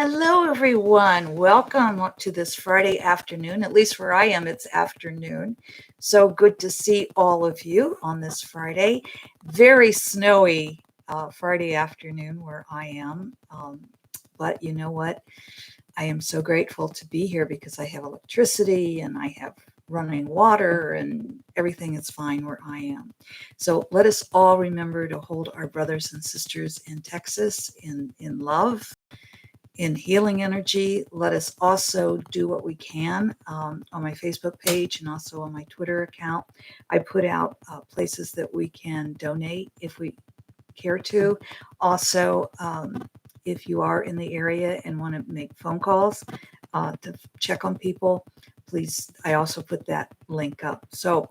Hello, everyone. Welcome to this Friday afternoon. At least where I am, it's afternoon. So good to see all of you on this Friday. Very snowy Friday afternoon where I am. But you know what? I am so grateful to be here because I have electricity and I have running water and everything is fine where I am. So let us all remember to hold our brothers and sisters in Texas in love, in healing energy. Let us also do what we can on my Facebook page and also on my Twitter account. I put out places that we can donate if we care to. Also, if you are in the area and want to make phone calls to check on people, please, I also put that link up. So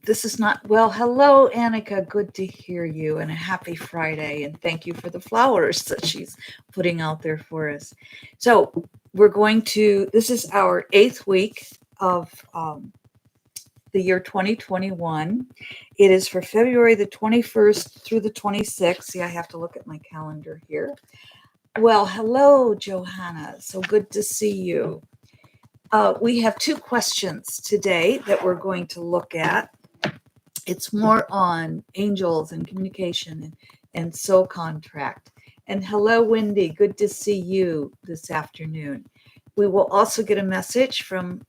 this is not, well, hello, Annika. Good to hear you and a happy Friday. And thank you for the flowers that she's putting out there for us. So we're going to, this is our 8th week of the year 2021. It is for February the 21st through the 26th. See, I have to look at my calendar here. Well, hello, Johanna. So good to see you. We have 2 questions today that we're going to look at. It's more on angels and communication and soul contract. And hello, Wendy. Good to see you this afternoon. We will also get a message from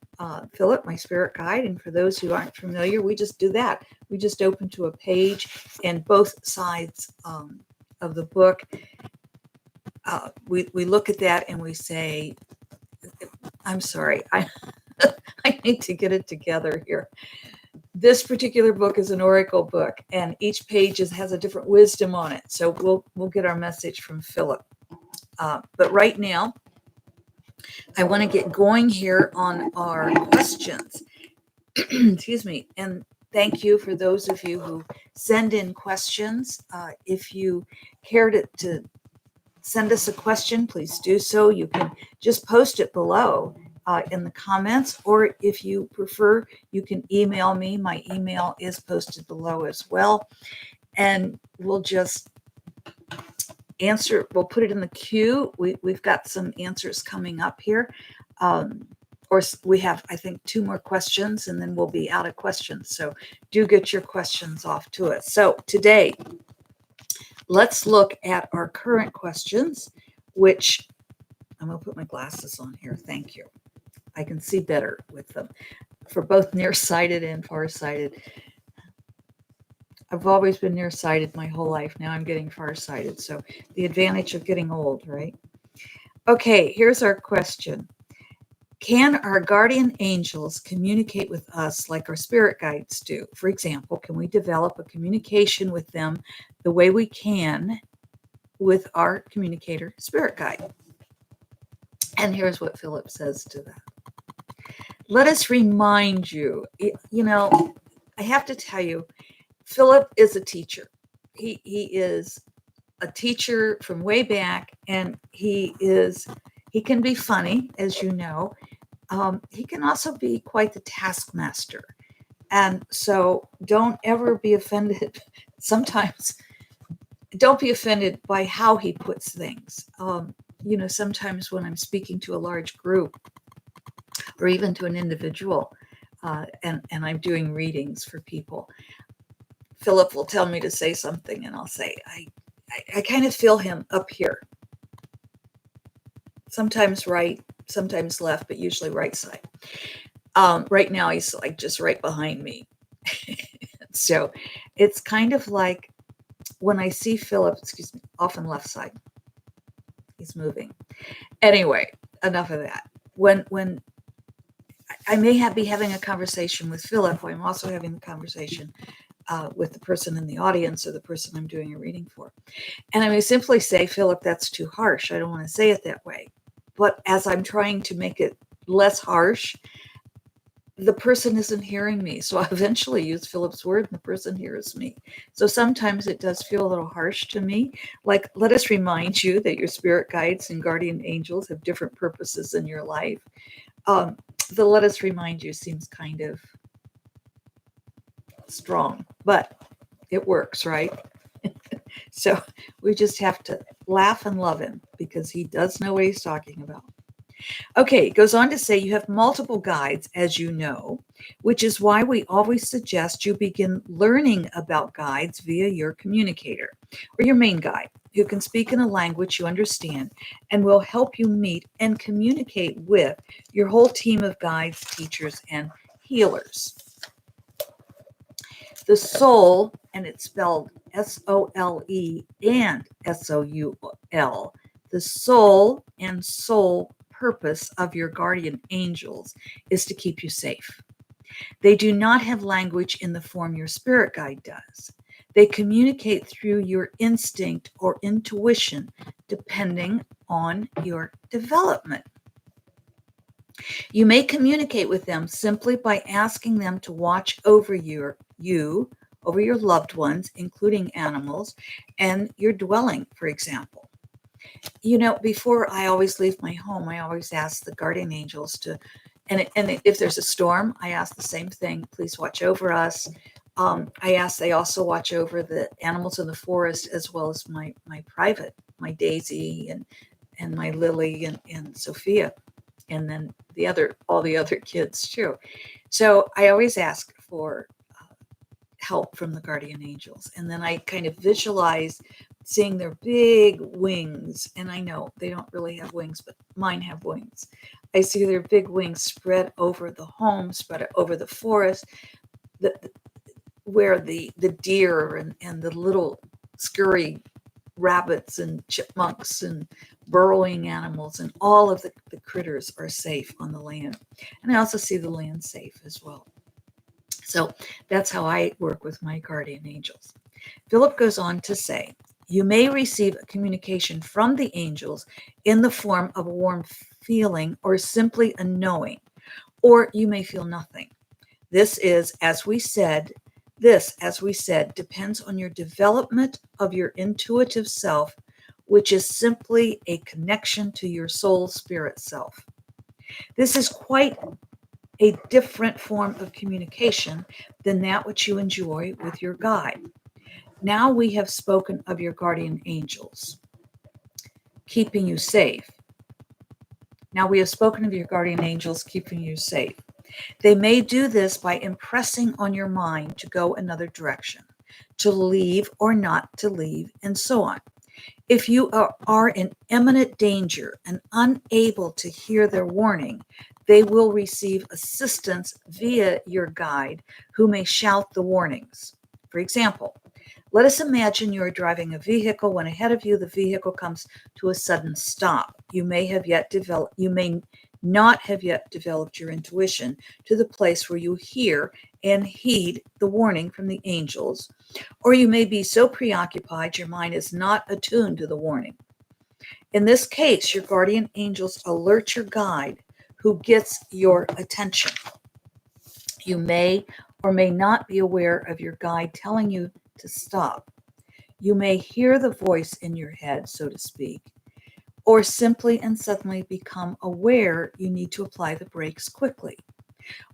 Phillip, my spirit guide. And for those who aren't familiar, we just do that. We just open to a page, and both sides of the book, we look at that and we say, I'm sorry, I need to get it together here. This particular book is an oracle book, and each page has a different wisdom on it. So we'll get our message from Phillip. But right now, I want to get going here on our questions. Excuse me. And thank you for those of you who send in questions. If you care to send us a question, please do so. You can just post it below in the comments, or if you prefer, you can email me. My email is posted below as well. And we'll just answer, we'll put it in the queue. We've got some answers coming up here. Or we have, I think, 2 more questions, and then we'll be out of questions. So do get your questions off to us. So today, let's look at our current questions, which I'm going to put my glasses on here. Thank you. I can see better with them for both nearsighted and farsighted. I've always been nearsighted my whole life. Now I'm getting farsighted. So the advantage of getting old, right? Okay, here's our question. Can our guardian angels communicate with us like our spirit guides do? For example, can we develop a communication with them the way we can with our communicator spirit guide? And here's what Phillip says to that. Let us remind you, I have to tell you, Phillip is a teacher. He is a teacher from way back, and he can be funny, as you know. He can also be quite the taskmaster. And so don't ever be offended. Sometimes don't be offended by how he puts things. Sometimes when I'm speaking to a large group or even to an individual, and I'm doing readings for people, Phillip will tell me to say something, and I'll say, I kind of feel him up here. Sometimes right, sometimes left, but usually right side. Right now, he's like just right behind me. So it's kind of like when I see Phillip, often left side. He's moving. Anyway, enough of that. When I may be having a conversation with Phillip, I'm also having a conversation with the person in the audience or the person I'm doing a reading for. And I may simply say, Phillip, that's too harsh. I don't want to say it that way. But as I'm trying to make it less harsh, the person isn't hearing me. So I eventually use Phillip's word and the person hears me. So sometimes it does feel a little harsh to me. Like, let us remind you that your spirit guides and guardian angels have different purposes in your life. The let us remind you seems kind of strong, but it works, right? So we just have to laugh and love him because he does know what he's talking about. Okay, it goes on to say you have multiple guides, as you know, which is why we always suggest you begin learning about guides via your communicator or your main guide, who can speak in a language you understand and will help you meet and communicate with your whole team of guides, teachers, and healers. The soul, and it's spelled SOLE and SOUL, the soul and soul purpose of your guardian angels is to keep you safe. They do not have language in the form your spirit guide does. They communicate through your instinct or intuition, depending on your development. You may communicate with them simply by asking them to watch over over your loved ones, including animals, and your dwelling, for example. Before I always leave my home, I always ask the guardian angels to, and if there's a storm, I ask the same thing. Please watch over us. I ask they also watch over the animals in the forest as well as my private, my Daisy and my Lily and Sophia, and then all the other kids too. So I always ask for help from the guardian angels, and then I kind of visualize seeing their big wings, and I know they don't really have wings, but mine have wings. I see their big wings spread over the home, spread over the forest, where the deer and the little scurry rabbits and chipmunks and burrowing animals and all of the critters are safe on the land. And I also see the land safe as well. So that's how I work with my guardian angels. Phillip goes on to say, you may receive a communication from the angels in the form of a warm feeling or simply a knowing, or you may feel nothing. This, as we said, depends on your development of your intuitive self, which is simply a connection to your soul spirit self. This is quite a different form of communication than that which you enjoy with your guide. Now we have spoken of your guardian angels keeping you safe. Now we have spoken of your guardian angels keeping you safe. They may do this by impressing on your mind to go another direction, to leave or not to leave, and so on. If you are in imminent danger and unable to hear their warning, they will receive assistance via your guide, who may shout the warnings. For example, let us imagine you are driving a vehicle when ahead of you the vehicle comes to a sudden stop. You may not have yet developed your intuition to the place where you hear and heed the warning from the angels, or you may be so preoccupied your mind is not attuned to the warning. In this case, your guardian angels alert your guide, who gets your attention. You may or may not be aware of your guide telling you to stop. You may hear the voice in your head, so to speak, or simply and suddenly become aware you need to apply the brakes quickly.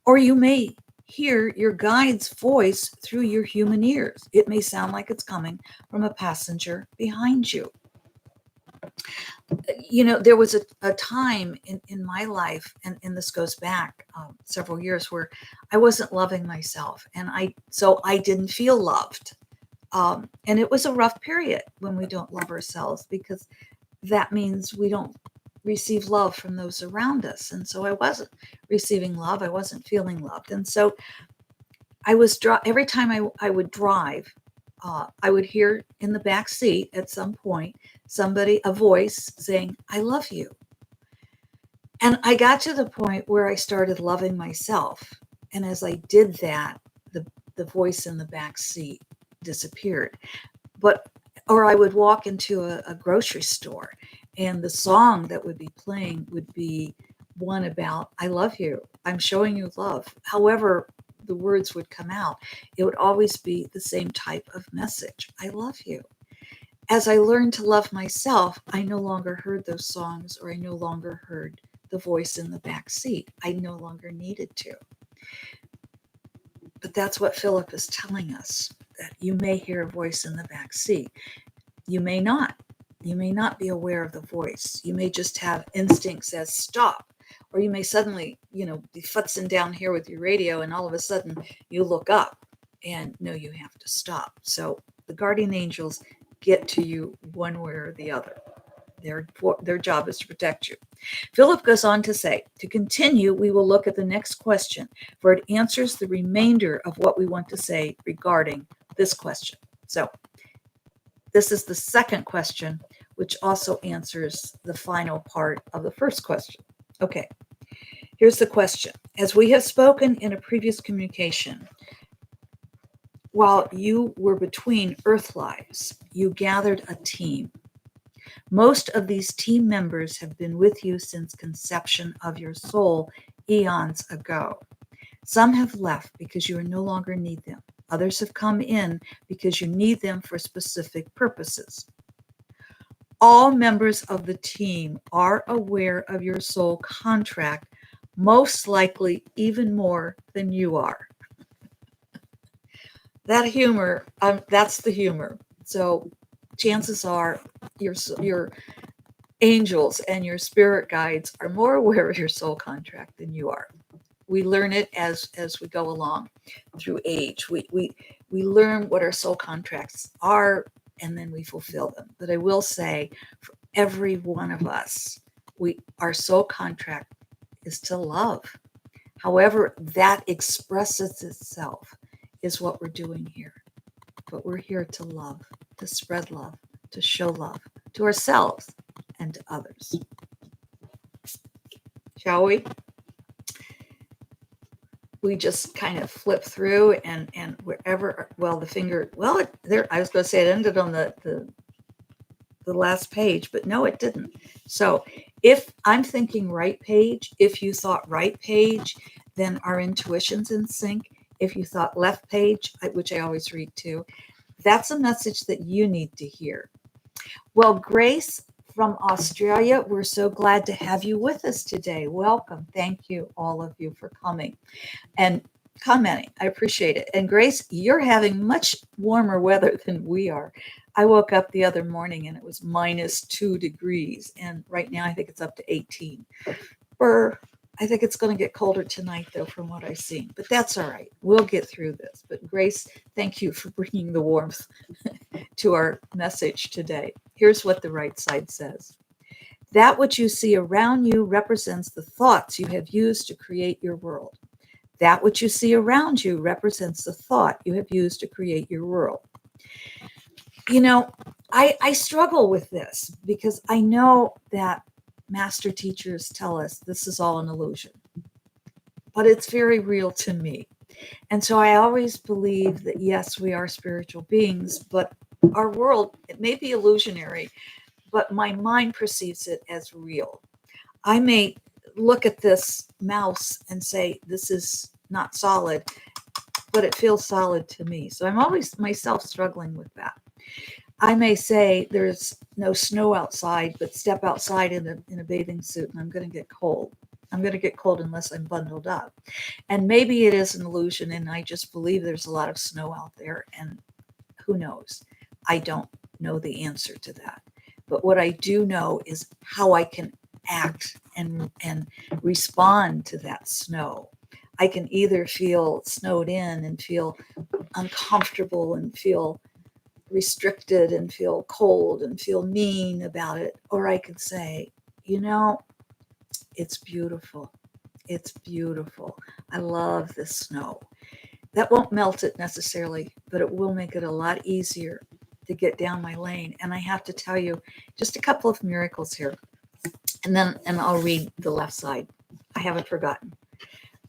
Or you may hear your guide's voice through your human ears. It may sound like it's coming from a passenger behind you. There was a time in my life, and this goes back several years, where I wasn't loving myself, and so I didn't feel loved. And it was a rough period when we don't love ourselves, because that means we don't receive love from those around us. And so I wasn't receiving love. I wasn't feeling loved. And so I was every time I would drive, I would hear in the back seat at some point a voice saying, "I love you." And I got to the point where I started loving myself. And as I did that, the voice in the back seat disappeared. Or I would walk into a grocery store, and the song that would be playing would be one about, "I love you. I'm showing you love." However the words would come out, it would always be the same type of message. "I love you." As I learned to love myself, I no longer heard those songs, or I no longer heard the voice in the back seat. I no longer needed to. But that's what Phillip is telling us, that you may hear a voice in the back seat. You may not. You may not be aware of the voice. You may just have instincts as stop. Or you may suddenly, be futzing down here with your radio and all of a sudden you look up and know you have to stop. So the guardian angels get to you one way or the other. Their job is to protect you. Phillip goes on to say, to continue, we will look at the next question, for it answers the remainder of what we want to say regarding this question. So this is the second question, which also answers the final part of the first question. Okay, here's the question. As we have spoken in a previous communication, while you were between Earth lives, you gathered a team. Most of these team members have been with you since conception of your soul eons ago. Some have left because you no longer need them. Others have come in because you need them for specific purposes. All members of the team are aware of your soul contract, most likely even more than you are. That humor, that's the humor. So chances are your angels and your spirit guides are more aware of your soul contract than you are. We learn it as we go along through age. We learn what our soul contracts are, and then we fulfill them. But I will say, for every one of us, our soul contract is to love. However that expresses itself is what we're doing here. But we're here to love, to spread love, to show love to ourselves and to others. Shall we? We just kind of flip through and wherever, the finger, there, I was going to say it ended on the last page, but no, it didn't. So if I'm thinking right page, if you thought right page, then our intuition's in sync. If you thought left page, which I always read too, that's a message that you need to hear. Well, Grace from Australia, we're so glad to have you with us today. Welcome. Thank you, all of you, for coming and commenting. I appreciate it. And Grace, you're having much warmer weather than we are. I woke up the other morning and it was -2 degrees. And right now I think it's up to 18. I think it's going to get colder tonight, though, from what I've seen. But that's all right. We'll get through this. But Grace, thank you for bringing the warmth to our message today. Here's what the right side says. That which you see around you represents the thoughts you have used to create your world. That which you see around you represents the thought you have used to create your world. I struggle with this because I know that master teachers tell us this is all an illusion, but it's very real to me. And so I always believe that, yes, we are spiritual beings, but our world, it may be illusionary, but my mind perceives it as real. I may look at this mouse and say, this is not solid, but it feels solid to me. So I'm always myself struggling with that. I may say there's no snow outside, but step outside in a bathing suit and I'm going to get cold. I'm going to get cold unless I'm bundled up. And maybe it is an illusion and I just believe there's a lot of snow out there and who knows? I don't know the answer to that. But what I do know is how I can act and respond to that snow. I can either feel snowed in and feel uncomfortable and feel restricted and feel cold and feel mean about it, or I could say, it's beautiful. It's beautiful. I love this snow. That won't melt it necessarily, but it will make it a lot easier to get down my lane. And I have to tell you just a couple of miracles here, and I'll read the left side. I haven't forgotten.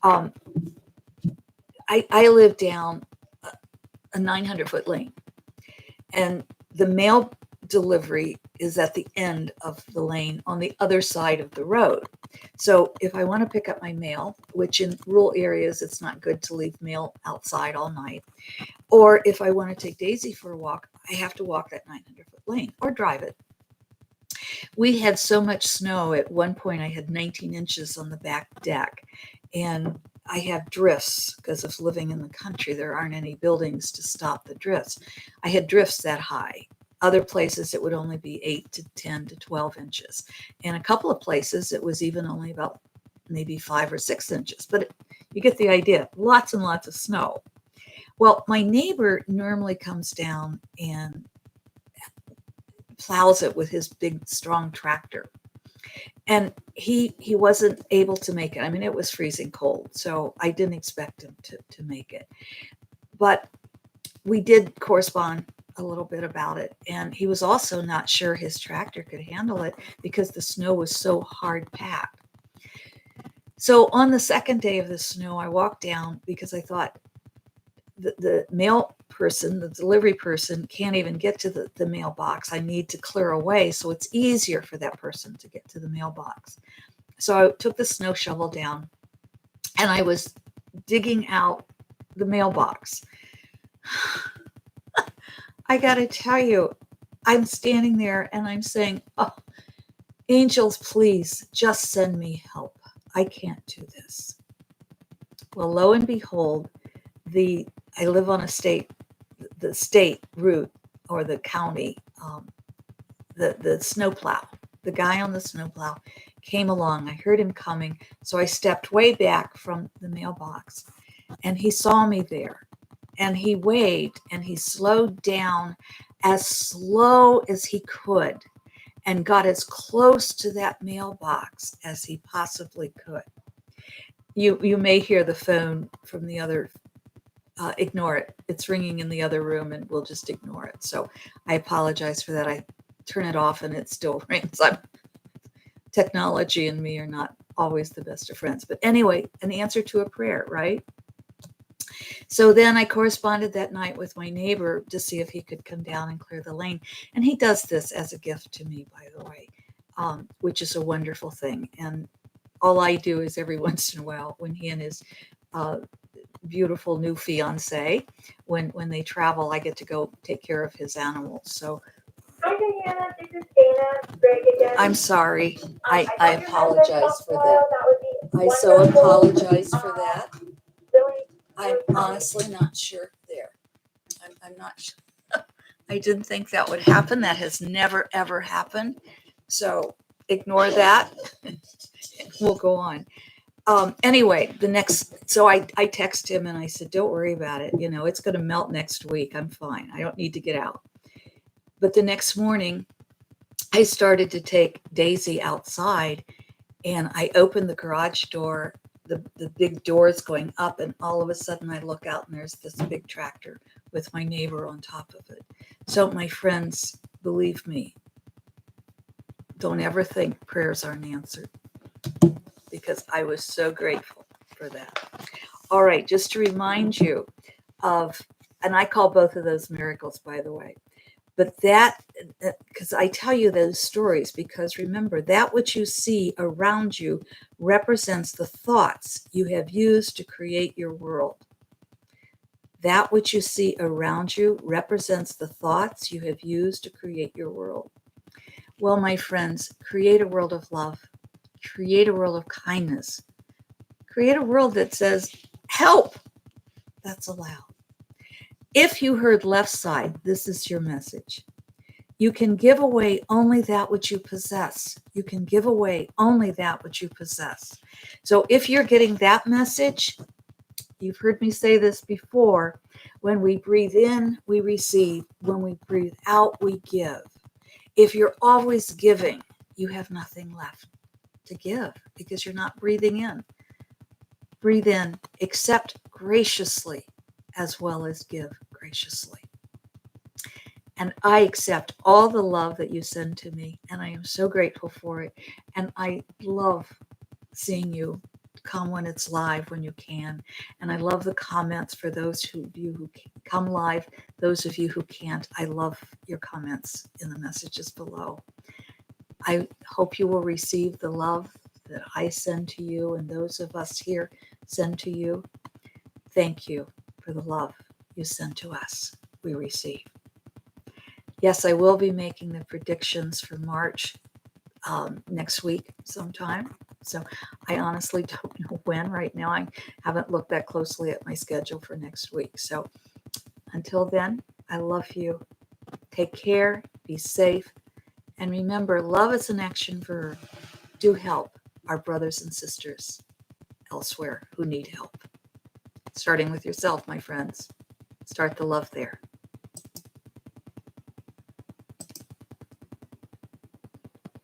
I live down a 900-foot lane, and the mail delivery is at the end of the lane on the other side of the road. So if I want to pick up my mail, which in rural areas, it's not good to leave mail outside all night, or if I want to take Daisy for a walk, I have to walk that 900-foot lane or drive it. We had so much snow. At one point, I had 19 inches on the back deck, and I have drifts because of living in the country. There aren't any buildings to stop the drifts. I had drifts that high. Other places it would only be 8 to 10 to 12 inches. And a couple of places it was even only about maybe 5 or 6 inches. But you get the idea. Lots and lots of snow. Well, my neighbor normally comes down and plows it with his big, strong tractor. And he wasn't able to make it. I mean, it was freezing cold, so I didn't expect him to make it. But we did correspond a little bit about it. And he was also not sure his tractor could handle it because the snow was so hard packed. So on the second day of the snow, I walked down because I thought the mail person, the delivery person, can't even get to the mailbox. I need to clear away so it's easier for that person to get to the mailbox. So I took the snow shovel down and I was digging out the mailbox. I got to tell you, I'm standing there and I'm saying, oh, angels, please just send me help. I can't do this. Well, lo and behold, I live on the state route or the county, the snowplow. The guy on the snowplow came along. I heard him coming, so I stepped way back from the mailbox, and he saw me there, and he waved, and he slowed down as slow as he could and got as close to that mailbox as he possibly could. You may hear the phone from the other. Ignore it. It's ringing in the other room and we'll just ignore it. So I apologize for that. I turn it off and it still rings. Technology and me are not always the best of friends. But anyway, an answer to a prayer, right? So then I corresponded that night with my neighbor to see if he could come down and clear the lane. And he does this as a gift to me, by the way, which is a wonderful thing. And all I do is every once in a while, when he and his beautiful new fiance, when they travel, I get to go take care of his animals. So Hi Diana, this is Dana. Greg again. I'm sorry. I apologize for that. I so wonderful. apologize for that. Really, I'm honestly not sure there. I'm not sure. I didn't think that would happen. That has never, ever happened. So ignore that. We'll go on. Anyway, so I text him and I said, don't worry about it. You know, it's going to melt next week. I'm fine. I don't need to get out. But the next morning, I started to take Daisy outside and I opened the garage door, the big doors going up, and all of a sudden I look out and there's this big tractor with my neighbor on top of it. So my friends, believe me, don't ever think prayers aren't answered, because I was so grateful for that. All right, just to remind you of, and I call both of those miracles, by the way, but that, because I tell you those stories, because remember, that which you see around you represents the thoughts you have used to create your world. That which you see around you represents the thoughts you have used to create your world. Well, my friends, create a world of love. Create a world of kindness. Create a world that says, help. That's allowed. If you heard left side, this is your message. You can give away only that which you possess. You can give away only that which you possess. So if you're getting that message, you've heard me say this before, when we breathe in, we receive. When we breathe out, we give. If you're always giving, you have nothing left to give because you're not breathing in. Breathe in, accept graciously as well as give graciously. And I accept all the love that you send to me, and I am so grateful for it. And I love seeing you come when it's live, when you can. And I love the comments for those of you who come live, those of you who can't. I love your comments in the messages below. I hope you will receive the love that I send to you and those of us here send to you. Thank you for the love you send to us, we receive. Yes, I will be making the predictions for March next week sometime. So I honestly don't know when right now. I haven't looked that closely at my schedule for next week. So until then, I love you. Take care. Be safe. And remember, love is an action verb. Do help our brothers and sisters elsewhere who need help. Starting with yourself, my friends. Start the love there.